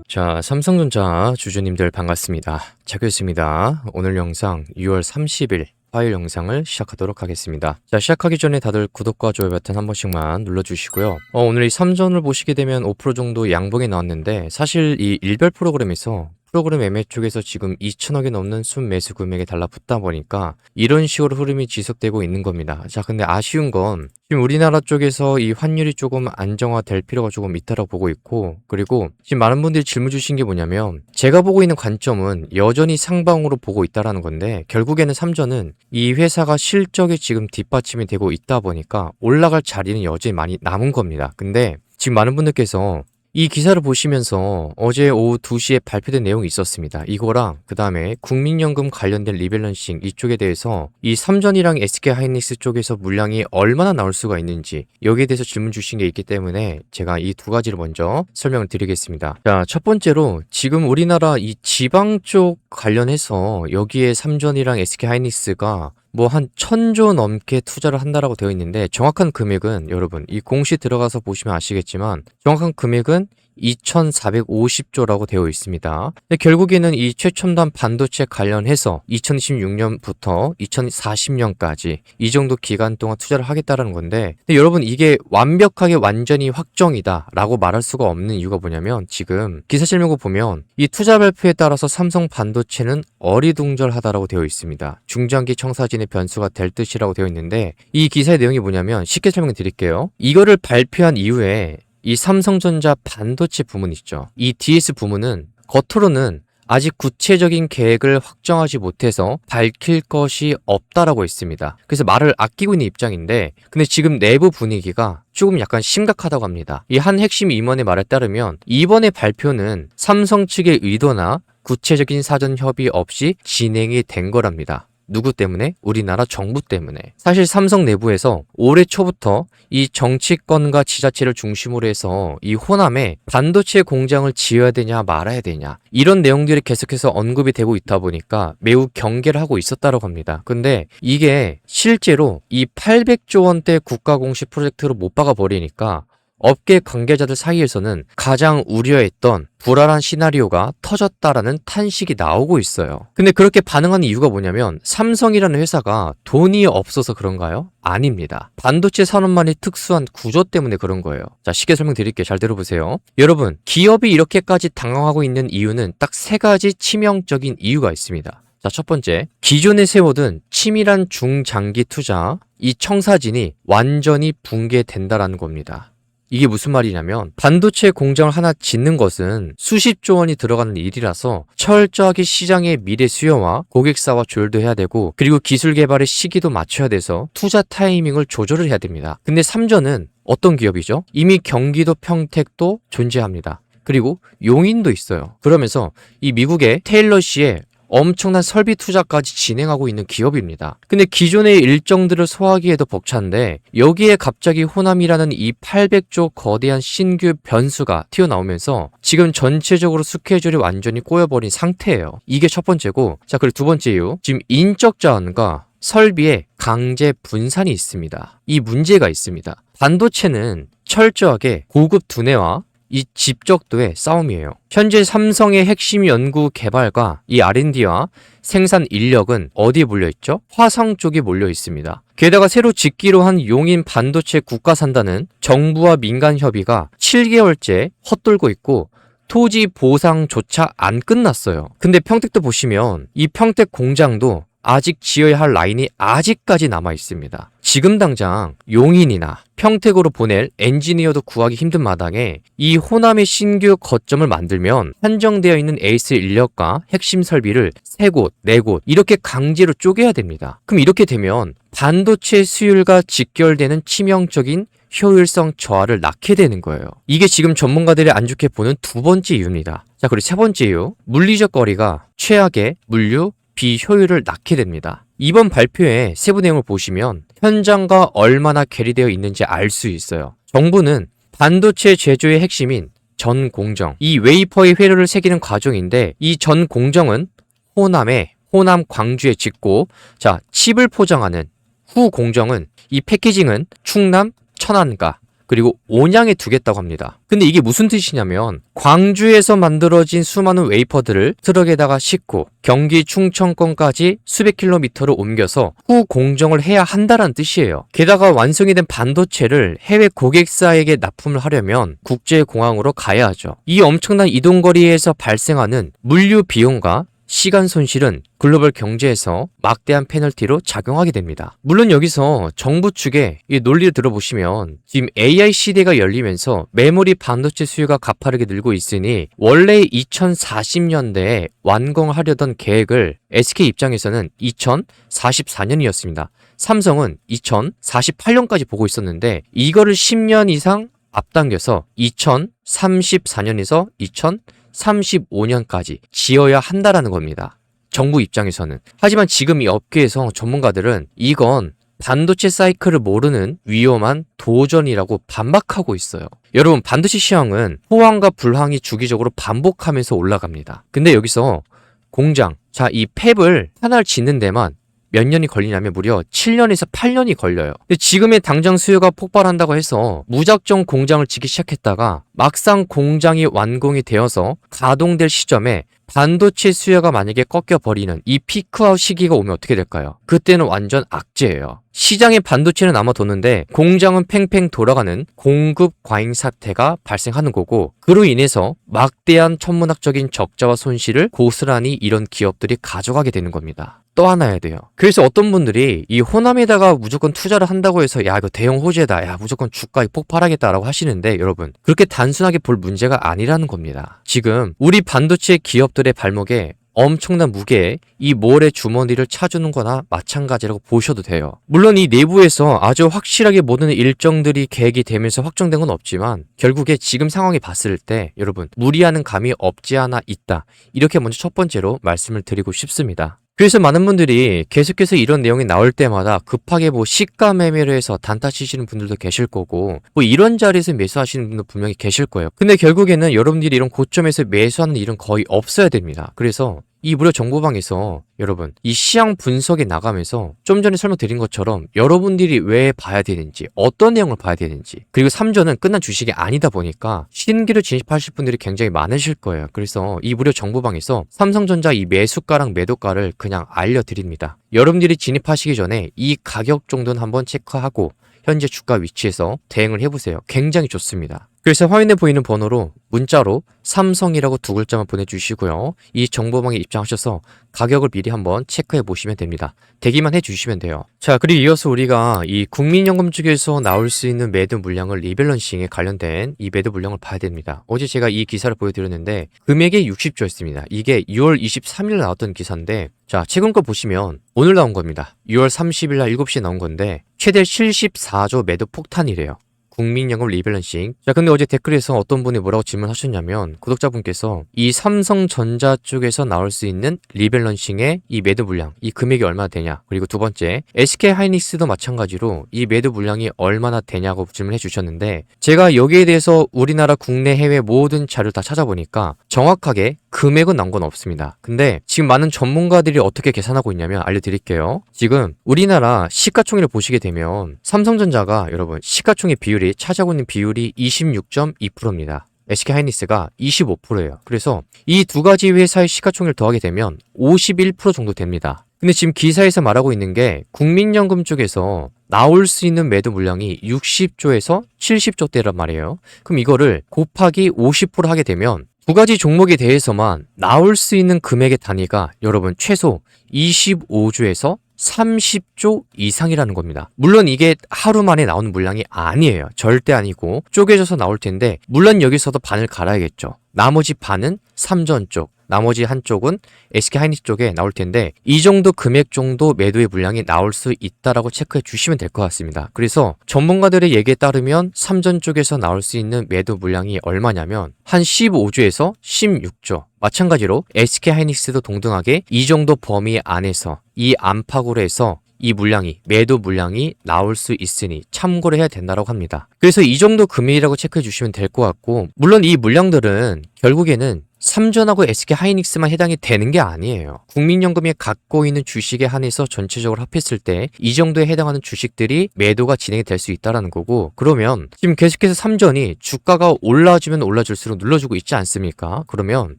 자, 삼성전자 주주님들 반갑습니다. 자교수입니다. 오늘 영상 6월 30일 화요일 영상을 시작하도록 하겠습니다. 자, 시작하기 전에 다들 구독과 좋아요 버튼 한 번씩만 눌러주시고요. 오늘 이 3전을 보시게 되면 5% 정도 양봉이 나왔는데 사실 이 일별 프로그램에서 프로그램 매매 쪽에서 지금 2천억이 넘는 순매수 금액에 달라붙다 보니까 이런 식으로 흐름이 지속되고 있는 겁니다. 자, 근데 아쉬운 건 지금 우리나라 쪽에서 이 환율이 조금 안정화될 필요가 조금 있다고 보고 있고, 그리고 지금 많은 분들이 질문 주신 게 뭐냐면 제가 보고 있는 관점은 여전히 상방으로 보고 있다라는 건데, 결국에는 삼전은 이 회사가 실적이 지금 뒷받침이 되고 있다 보니까 올라갈 자리는 여전히 많이 남은 겁니다. 근데 지금 많은 분들께서 이 기사를 보시면서 어제 오후 2시에 발표된 내용이 있었습니다. 이거랑 그 다음에 국민연금 관련된 리밸런싱 이쪽에 대해서 이 삼전이랑 SK하이닉스 쪽에서 물량이 얼마나 나올 수가 있는지 여기에 대해서 질문 주신 게 있기 때문에 제가 이 두 가지를 먼저 설명을 드리겠습니다. 자, 첫 번째로 지금 우리나라 이 지방 쪽 관련해서 여기에 삼전이랑 SK하이닉스가 뭐 한 1,000조 넘게 투자를 한다라고 되어 있는데, 정확한 금액은 여러분 이 공시 들어가서 보시면 아시겠지만 정확한 금액은 2,450조라고 되어 있습니다. 근데 결국에는 이 최첨단 반도체 관련해서 2026년부터 2040년까지 이 정도 기간 동안 투자를 하겠다라는 건데, 근데 여러분 이게 완벽하게 완전히 확정이다 라고 말할 수가 없는 이유가 뭐냐면, 지금 기사 실명을 보면 이 투자 발표에 따라서 삼성 반도체는 어리둥절하다라고 되어 있습니다. 중장기 청사진의 변수가 될 뜻이라고 되어 있는데, 이 기사의 내용이 뭐냐면 쉽게 설명드릴게요. 이거를 발표한 이후에 이 삼성전자 반도체 부문 있죠. 이 DS 부문은 겉으로는 아직 구체적인 계획을 확정하지 못해서 밝힐 것이 없다라고 했습니다. 그래서 말을 아끼고 있는 입장인데, 근데 지금 내부 분위기가 조금 약간 심각하다고 합니다. 이 한 핵심 임원의 말에 따르면 이번에 발표는 삼성 측의 의도나 구체적인 사전 협의 없이 진행이 된 거랍니다. 누구 때문에? 우리나라 정부 때문에. 사실 삼성 내부에서 올해 초부터 이 정치권과 지자체를 중심으로 해서 이 호남에 반도체 공장을 지어야 되냐 말아야 되냐 이런 내용들이 계속해서 언급이 되고 있다 보니까 매우 경계를 하고 있었다고 합니다. 근데 이게 실제로 이 800조 원대 국가공시 프로젝트로 못 박아 버리니까 업계 관계자들 사이에서는 가장 우려했던 불안한 시나리오가 터졌다라는 탄식이 나오고 있어요. 근데 그렇게 반응하는 이유가 뭐냐면, 삼성이라는 회사가 돈이 없어서 그런가요? 아닙니다. 반도체 산업만의 특수한 구조 때문에 그런 거예요. 자, 쉽게 설명드릴게요. 잘 들어보세요. 여러분, 기업이 이렇게까지 당황하고 있는 이유는 딱 세 가지 치명적인 이유가 있습니다. 자, 첫 번째, 기존에 세워둔 치밀한 중장기 투자, 이 청사진이 완전히 붕괴된다라는 겁니다. 이게 무슨 말이냐면, 반도체 공장을 하나 짓는 것은 수십조 원이 들어가는 일이라서 철저하게 시장의 미래 수요와 고객사와 조율도 해야 되고, 그리고 기술 개발의 시기도 맞춰야 돼서 투자 타이밍을 조절을 해야 됩니다. 근데 삼전은 어떤 기업이죠? 이미 경기도 평택도 존재합니다. 그리고 용인도 있어요. 그러면서 이 미국의 테일러시에 엄청난 설비 투자까지 진행하고 있는 기업입니다. 근데 기존의 일정들을 소화하기에도 벅찬데, 여기에 갑자기 호남이라는 이 800조 거대한 신규 변수가 튀어나오면서 지금 전체적으로 스케줄이 완전히 꼬여버린 상태예요. 이게 첫 번째고, 자, 그리고 두 번째 이유, 지금 인적 자원과 설비의 강제 분산이 있습니다. 이 문제가 있습니다. 반도체는 철저하게 고급 두뇌와 이 집적도의 싸움이에요. 현재 삼성의 핵심 연구 개발과 이 R&D와 생산 인력은 어디에 몰려있죠? 화성 쪽에 몰려 있습니다. 게다가 새로 짓기로 한 용인 반도체 국가산단은 정부와 민간 협의가 7개월째 헛돌고 있고 토지 보상조차 안 끝났어요. 근데 평택도 보시면 이 평택 공장도 아직 지어야 할 라인이 아직까지 남아 있습니다. 지금 당장 용인이나 평택으로 보낼 엔지니어도 구하기 힘든 마당에 이 호남의 신규 거점을 만들면 한정되어 있는 에이스 인력과 핵심 설비를 3곳, 4곳 이렇게 강제로 쪼개야 됩니다. 그럼 이렇게 되면 반도체 수율과 직결되는 치명적인 효율성 저하를 낳게 되는 거예요. 이게 지금 전문가들이 안 좋게 보는 두 번째 이유입니다. 자, 그리고 세 번째 이유, 물리적 거리가 최악의 물류 비효율을 낳게 됩니다. 이번 발표의 세부 내용을 보시면 현장과 얼마나 괴리되어 있는지 알 수 있어요. 정부는 반도체 제조의 핵심인 전 공정, 이 웨이퍼의 회로를 새기는 과정인데, 이 전 공정은 호남 광주에 짓고, 자, 칩을 포장하는 후 공정은 이 패키징은 충남 천안가, 그리고 온양에 두겠다고 합니다. 근데 이게 무슨 뜻이냐면 광주에서 만들어진 수많은 웨이퍼들을 트럭에다가 싣고 경기 충청권까지 수백 킬로미터를 옮겨서 후 공정을 해야 한다는 뜻이에요. 게다가 완성이 된 반도체를 해외 고객사에게 납품을 하려면 국제공항으로 가야 하죠. 이 엄청난 이동거리에서 발생하는 물류 비용과 시간 손실은 글로벌 경제에서 막대한 페널티로 작용하게 됩니다. 물론 여기서 정부 측의 이 논리를 들어보시면 지금 AI 시대가 열리면서 메모리 반도체 수요가 가파르게 늘고 있으니 원래 2040년대에 완공하려던 계획을 SK 입장에서는 2044년이었습니다. 삼성은 2048년까지 보고 있었는데 이거를 10년 이상 앞당겨서 2034년에서 2035년까지 지어야 한다라는 겁니다. 정부 입장에서는. 하지만 지금 이 업계에서 전문가들은 이건 반도체 사이클을 모르는 위험한 도전이라고 반박하고 있어요. 여러분, 반도체 시황은 호황과 불황이 주기적으로 반복하면서 올라갑니다. 근데 여기서 공장, 자, 이 팹을 하나를 짓는 데만 몇 년이 걸리냐면 무려 7년에서 8년이 걸려요. 근데 지금의 당장 수요가 폭발한다고 해서 무작정 공장을 짓기 시작했다가 막상 공장이 완공이 되어서 가동될 시점에 반도체 수요가 만약에 꺾여버리는 이 피크아웃 시기가 오면 어떻게 될까요? 그때는 완전 악재예요. 시장에 반도체는 남아도는데 공장은 팽팽 돌아가는 공급 과잉 사태가 발생하는 거고, 그로 인해서 막대한 천문학적인 적자와 손실을 고스란히 이런 기업들이 가져가게 되는 겁니다. 또 하나 해야 돼요. 그래서 어떤 분들이 이 호남에다가 무조건 투자를 한다고 해서 야 이거 대형 호재다, 야 무조건 주가 폭발하겠다라고 하시는데, 여러분 그렇게 단순하게 볼 문제가 아니라는 겁니다. 지금 우리 반도체 기업들의 발목에 엄청난 무게의 이 모래 주머니를 차주는 거나 마찬가지라고 보셔도 돼요. 물론 이 내부에서 아주 확실하게 모든 일정들이 계획이 되면서 확정된 건 없지만 결국에 지금 상황이 봤을 때 여러분 무리하는 감이 없지 않아 있다, 이렇게 먼저 첫 번째로 말씀을 드리고 싶습니다. 그래서 많은 분들이 계속해서 이런 내용이 나올 때마다 급하게 시가 매매를 해서 단타 치시는 분들도 계실 거고, 이런 자리에서 매수하시는 분도 분명히 계실 거예요. 근데 결국에는 여러분들이 이런 고점에서 매수하는 일은 거의 없어야 됩니다. 그래서 이 무료 정보방에서 여러분 이 시황 분석에 나가면서 좀 전에 설명드린 것처럼 여러분들이 왜 봐야 되는지, 어떤 내용을 봐야 되는지, 그리고 3전은 끝난 주식이 아니다 보니까 신규로 진입하실 분들이 굉장히 많으실 거예요. 그래서 이 무료 정보방에서 삼성전자 이 매수가랑 매도가를 그냥 알려드립니다. 여러분들이 진입하시기 전에 이 가격 정도는 한번 체크하고 현재 주가 위치에서 대응을 해보세요. 굉장히 좋습니다. 그래서 화면에 보이는 번호로 문자로 삼성이라고 두 글자만 보내주시고요. 이 정보방에 입장하셔서 가격을 미리 한번 체크해 보시면 됩니다. 대기만 해주시면 돼요. 자, 그리고 이어서 우리가 이 국민연금 쪽에서 나올 수 있는 매도 물량을 리밸런싱에 관련된 이 매도 물량을 봐야 됩니다. 어제 제가 이 기사를 보여드렸는데 금액이 60조였습니다. 이게 6월 23일 나왔던 기사인데, 자, 최근 거 보시면 오늘 나온 겁니다. 6월 30일 날 7시에 나온 건데 최대 74조 매도 폭탄이래요. 국민연금 리밸런싱. 자, 근데 어제 댓글에서 어떤 분이 뭐라고 질문하셨냐면, 구독자분께서 이 삼성전자 쪽에서 나올 수 있는 리밸런싱의 이 매도 물량, 이 금액이 얼마나 되냐, 그리고 두 번째 SK하이닉스도 마찬가지로 이 매도 물량이 얼마나 되냐고 질문해 주셨는데, 제가 여기에 대해서 우리나라 국내 해외 모든 자료를 다 찾아보니까 정확하게 금액은 나온 건 없습니다. 근데 지금 많은 전문가들이 어떻게 계산하고 있냐면 알려드릴게요. 지금 우리나라 시가총액을 보시게 되면 삼성전자가 여러분 시가총액 비율이 차지하고 있는 비율이 26.2%입니다. SK하이닉스가 25%예요. 그래서 이 두 가지 회사의 시가총액을 더하게 되면 51% 정도 됩니다. 근데 지금 기사에서 말하고 있는 게 국민연금 쪽에서 나올 수 있는 매도 물량이 60조에서 70조대란 말이에요. 그럼 이거를 곱하기 50% 하게 되면 두 가지 종목에 대해서만 나올 수 있는 금액의 단위가 여러분 최소 25조에서 30조 이상이라는 겁니다. 물론 이게 하루 만에 나오는 물량이 아니에요. 절대 아니고 쪼개져서 나올 텐데, 물론 여기서도 반을 갈아야겠죠. 나머지 반은 삼전 쪽, 나머지 한쪽은 SK하이닉스 쪽에 나올 텐데, 이 정도 금액 정도 매도의 물량이 나올 수 있다라고 체크해 주시면 될 것 같습니다. 그래서 전문가들의 얘기에 따르면 삼전 쪽에서 나올 수 있는 매도 물량이 얼마냐면 한 15조에서 16조. 마찬가지로 SK하이닉스도 동등하게 이 정도 범위 안에서 이 안팎으로 해서 이 물량이, 매도 물량이 나올 수 있으니 참고를 해야 된다고 합니다. 그래서 이 정도 금액이라고 체크해 주시면 될 것 같고, 물론 이 물량들은 결국에는 삼전하고 SK 하이닉스만 해당이 되는 게 아니에요. 국민연금이 갖고 있는 주식에 한해서 전체적으로 합했을 때 이 정도에 해당하는 주식들이 매도가 진행이 될 수 있다는 거고, 그러면 지금 계속해서 삼전이 주가가 올라주면 올라줄수록 눌러주고 있지 않습니까? 그러면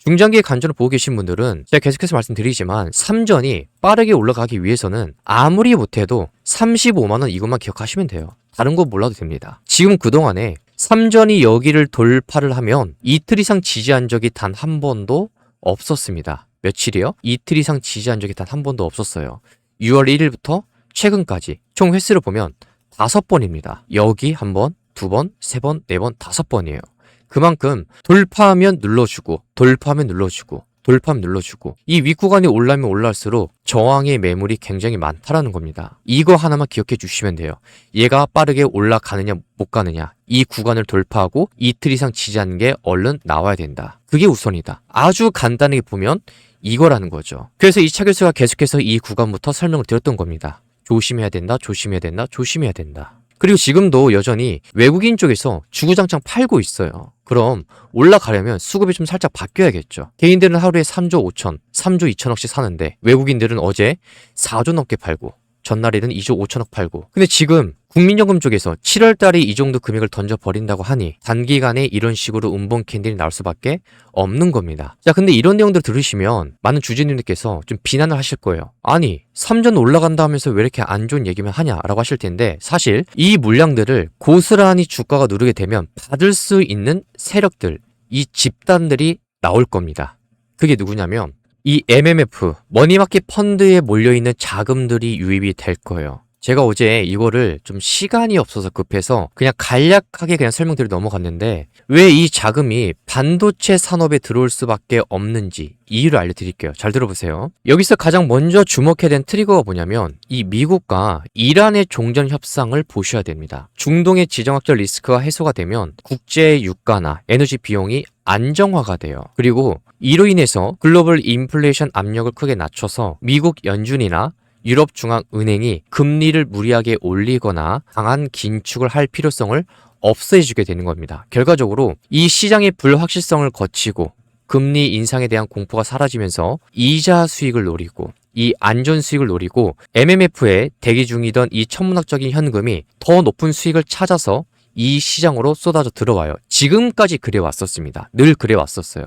중장기의 관점을 보고 계신 분들은 제가 계속해서 말씀드리지만 삼전이 빠르게 올라가기 위해서는 아무리 못해도 35만 원 이것만 기억하시면 돼요. 다른 거 몰라도 됩니다. 지금 그동안에 삼전이 여기를 돌파를 하면 이틀 이상 지지한 적이 단 한 번도 없었습니다. 며칠이요? 이틀 이상 지지한 적이 단 한 번도 없었어요. 6월 1일부터 최근까지 총 횟수를 보면 5번입니다. 여기 한 번, 2번, 3번, 4번, 5번이에요. 그만큼 돌파하면 눌러주고, 돌파하면 눌러주고, 돌파하면 눌러주고, 이 윗구간이 올라면 올라갈수록 저항의 매물이 굉장히 많다라는 겁니다. 이거 하나만 기억해 주시면 돼요. 얘가 빠르게 올라가느냐 못 가느냐, 이 구간을 돌파하고 이틀 이상 지지하는 게 얼른 나와야 된다. 그게 우선이다. 아주 간단하게 보면 이거라는 거죠. 그래서 이차교수가 계속해서 이 구간부터 설명을 드렸던 겁니다. 조심해야 된다, 조심해야 된다, 조심해야 된다. 그리고 지금도 여전히 외국인 쪽에서 주구장창 팔고 있어요. 그럼 올라가려면 수급이 좀 살짝 바뀌어야겠죠. 개인들은 하루에 3조 5천, 3조 2천억씩 사는데 외국인들은 어제 4조 넘게 팔고 전날에는 2조 5천억 팔고, 근데 지금 국민연금 쪽에서 7월 달에 이 정도 금액을 던져버린다고 하니 단기간에 이런 식으로 음봉 캔들이 나올 수밖에 없는 겁니다. 자, 근데 이런 내용들 들으시면 많은 주주님들께서 좀 비난을 하실 거예요. 아니, 삼전 올라간다 하면서 왜 이렇게 안 좋은 얘기만 하냐라고 하실 텐데, 사실 이 물량들을 고스란히 주가가 누르게 되면 받을 수 있는 세력들, 이 집단들이 나올 겁니다. 그게 누구냐면 이 MMF, 머니마켓 펀드에 몰려있는 자금들이 유입이 될 거예요. 제가 어제 이거를 좀 시간이 없어서 급해서 그냥 간략하게 그냥 설명드리고 넘어갔는데, 왜 이 자금이 반도체 산업에 들어올 수밖에 없는지 이유를 알려드릴게요. 잘 들어보세요. 여기서 가장 먼저 주목해야 되는 트리거가 뭐냐면 이 미국과 이란의 종전 협상을 보셔야 됩니다. 중동의 지정학적 리스크가 해소가 되면 국제 유가나 에너지 비용이 안정화가 돼요. 그리고 이로 인해서 글로벌 인플레이션 압력을 크게 낮춰서 미국 연준이나 유럽중앙은행이 금리를 무리하게 올리거나 강한 긴축을 할 필요성을 없애주게 되는 겁니다. 결과적으로 이 시장의 불확실성을 거치고 금리 인상에 대한 공포가 사라지면서 이자 수익을 노리고 이 안전 수익을 노리고 MMF에 대기 중이던 이 천문학적인 현금이 더 높은 수익을 찾아서 이 시장으로 쏟아져 들어와요. 지금까지 그래왔었습니다. 늘 그래왔었어요.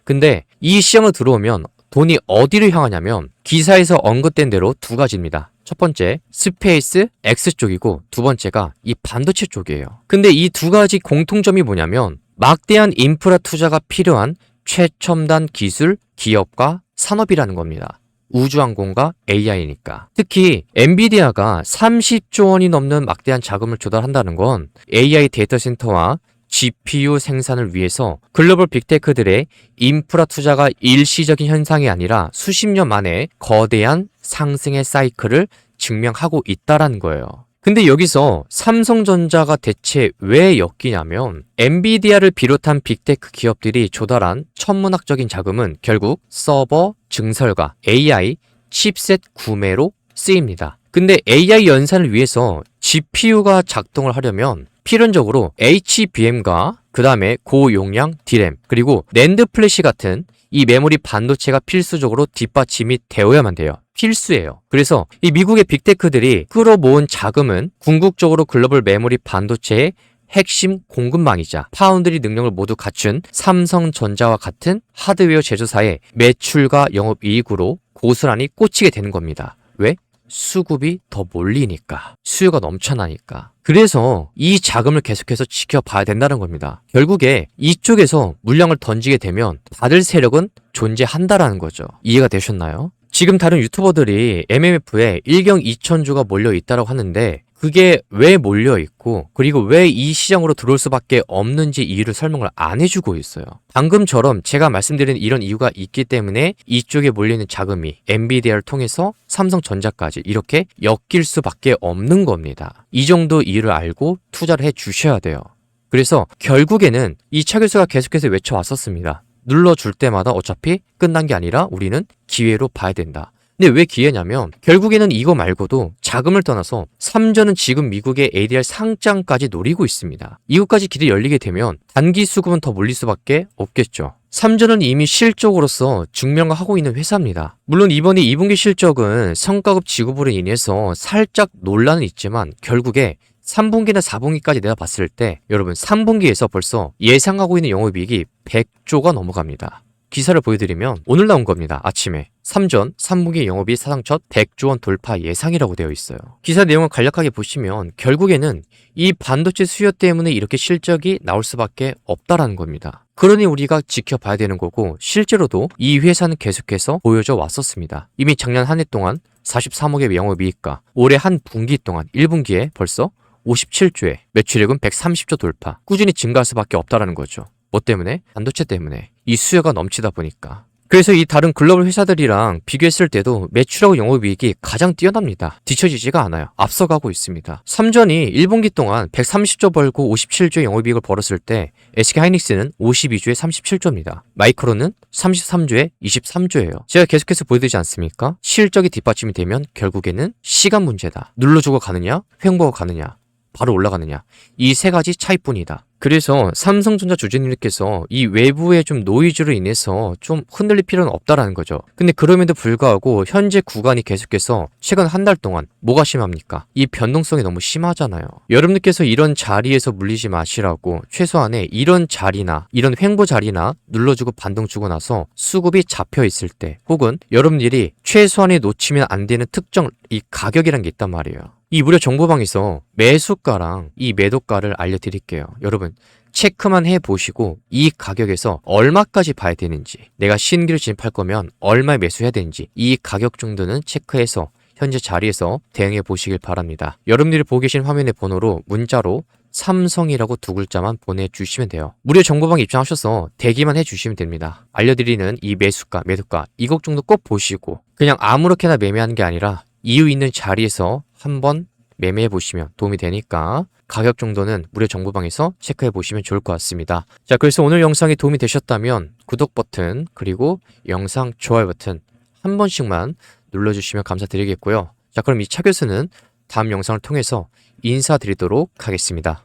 근데 이 시장으로 들어오면 돈이 어디로 향하냐면 기사에서 언급된 대로 두 가지입니다. 첫 번째, 스페이스 X 쪽이고 두 번째가 이 반도체 쪽이에요. 근데 이 두 가지 공통점이 뭐냐면 막대한 인프라 투자가 필요한 최첨단 기술, 기업과 산업이라는 겁니다. 우주항공과 AI니까. 특히 엔비디아가 30조 원이 넘는 막대한 자금을 조달한다는 건 AI 데이터 센터와 GPU 생산을 위해서 글로벌 빅테크들의 인프라 투자가 일시적인 현상이 아니라 수십 년 만에 거대한 상승의 사이클을 증명하고 있다라는 거예요. 근데 여기서 삼성전자가 대체 왜 엮이냐면 엔비디아를 비롯한 빅테크 기업들이 조달한 천문학적인 자금은 결국 서버, 증설과 AI, 칩셋 구매로 쓰입니다. 근데 AI 연산을 위해서 GPU가 작동을 하려면 필연적으로 HBM과 그 다음에 고용량 DRAM 그리고 낸드 플래시 같은 이 메모리 반도체가 필수적으로 뒷받침이 되어야만 돼요. 필수예요. 그래서 이 미국의 빅테크들이 끌어모은 자금은 궁극적으로 글로벌 메모리 반도체의 핵심 공급망이자 파운드리 능력을 모두 갖춘 삼성전자와 같은 하드웨어 제조사의 매출과 영업이익으로 고스란히 꽂히게 되는 겁니다. 왜? 수급이 더 몰리니까, 수요가 넘쳐나니까. 그래서 이 자금을 계속해서 지켜봐야 된다는 겁니다. 결국에 이쪽에서 물량을 던지게 되면 받을 세력은 존재한다라는 거죠. 이해가 되셨나요? 지금 다른 유튜버들이 MMF에 1경 2천주가 몰려 있다고 하는데 그게 왜 몰려 있고 그리고 왜 이 시장으로 들어올 수밖에 없는지 이유를 설명을 안 해주고 있어요. 방금처럼 제가 말씀드린 이런 이유가 있기 때문에 이쪽에 몰리는 자금이 엔비디아를 통해서 삼성전자까지 이렇게 엮일 수밖에 없는 겁니다. 이 정도 이유를 알고 투자를 해 주셔야 돼요. 그래서 결국에는 이 차 교수가 계속해서 외쳐왔었습니다. 눌러줄 때마다 어차피 끝난 게 아니라 우리는 기회로 봐야 된다. 근데 왜 기회냐면 결국에는 이거 말고도 자금을 떠나서 삼전은 지금 미국의 ADR 상장까지 노리고 있습니다. 이것까지 길이 열리게 되면 단기 수급은 더 몰릴 수밖에 없겠죠. 삼전은 이미 실적으로서 증명하고 있는 회사입니다. 물론 이번에 2분기 실적은 성과급 지급으로 인해서 살짝 논란은 있지만 결국에 3분기나 4분기까지 내가 봤을 때 여러분 3분기에서 벌써 예상하고 있는 영업이익이 100조가 넘어갑니다. 기사를 보여드리면 오늘 나온 겁니다. 아침에. 삼전 3분기 영업이익 사상 첫 100조 원 돌파 예상이라고 되어 있어요. 기사 내용을 간략하게 보시면 결국에는 이 반도체 수요 때문에 이렇게 실적이 나올 수밖에 없다라는 겁니다. 그러니 우리가 지켜봐야 되는 거고 실제로도 이 회사는 계속해서 보여져 왔었습니다. 이미 작년 한 해 동안 43억의 영업이익과 올해 한 분기 동안 1분기에 벌써 57조에 매출액은 130조 돌파 꾸준히 증가할 수밖에 없다라는 거죠. 뭐 때문에? 반도체 때문에. 이 수요가 넘치다 보니까. 그래서 이 다른 글로벌 회사들이랑 비교했을 때도 매출하고 영업이익이 가장 뛰어납니다. 뒤처지지가 않아요. 앞서가고 있습니다. 삼전이 1분기 동안 130조 벌고 57조의 영업이익을 벌었을 때 SK하이닉스는 52조에 37조입니다. 마이크론은 33조에 23조예요. 제가 계속해서 보여드리지 않습니까? 실적이 뒷받침이 되면 결국에는 시간 문제다. 눌러주고 가느냐? 횡보가 가느냐? 바로 올라가느냐? 이 세 가지 차이뿐이다. 그래서 삼성전자 주주님들께서 이 외부의 좀 노이즈로 인해서 좀 흔들릴 필요는 없다라는 거죠. 근데 그럼에도 불구하고 현재 구간이 계속해서 최근 한 달 동안 뭐가 심합니까? 이 변동성이 너무 심하잖아요. 여러분들께서 이런 자리에서 물리지 마시라고 최소한의 이런 자리나 이런 횡보 자리나 눌러주고 반동 주고 나서 수급이 잡혀 있을 때 혹은 여러분들이 최소한에 놓치면 안 되는 특정 이 가격이란 게 있단 말이에요. 이 무료 정보방에서 매수가랑 이 매도가를 알려드릴게요. 여러분 체크만 해보시고 이 가격에서 얼마까지 봐야 되는지 내가 신규로 진입할 거면 얼마에 매수해야 되는지 이 가격 정도는 체크해서 현재 자리에서 대응해 보시길 바랍니다. 여러분들이 보고 계신 화면의 번호로 문자로 삼성이라고 두 글자만 보내주시면 돼요. 무료 정보방 입장하셔서 대기만 해주시면 됩니다. 알려드리는 이 매수가, 매도가 이것 정도 꼭 보시고 그냥 아무렇게나 매매하는 게 아니라 이유 있는 자리에서 한번 매매해 보시면 도움이 되니까 가격 정도는 무료 정보방에서 체크해 보시면 좋을 것 같습니다. 자, 그래서 오늘 영상이 도움이 되셨다면 구독 버튼 그리고 영상 좋아요 버튼 한 번씩만 눌러주시면 감사드리겠고요. 자, 그럼 이 차 교수는 다음 영상을 통해서 인사드리도록 하겠습니다.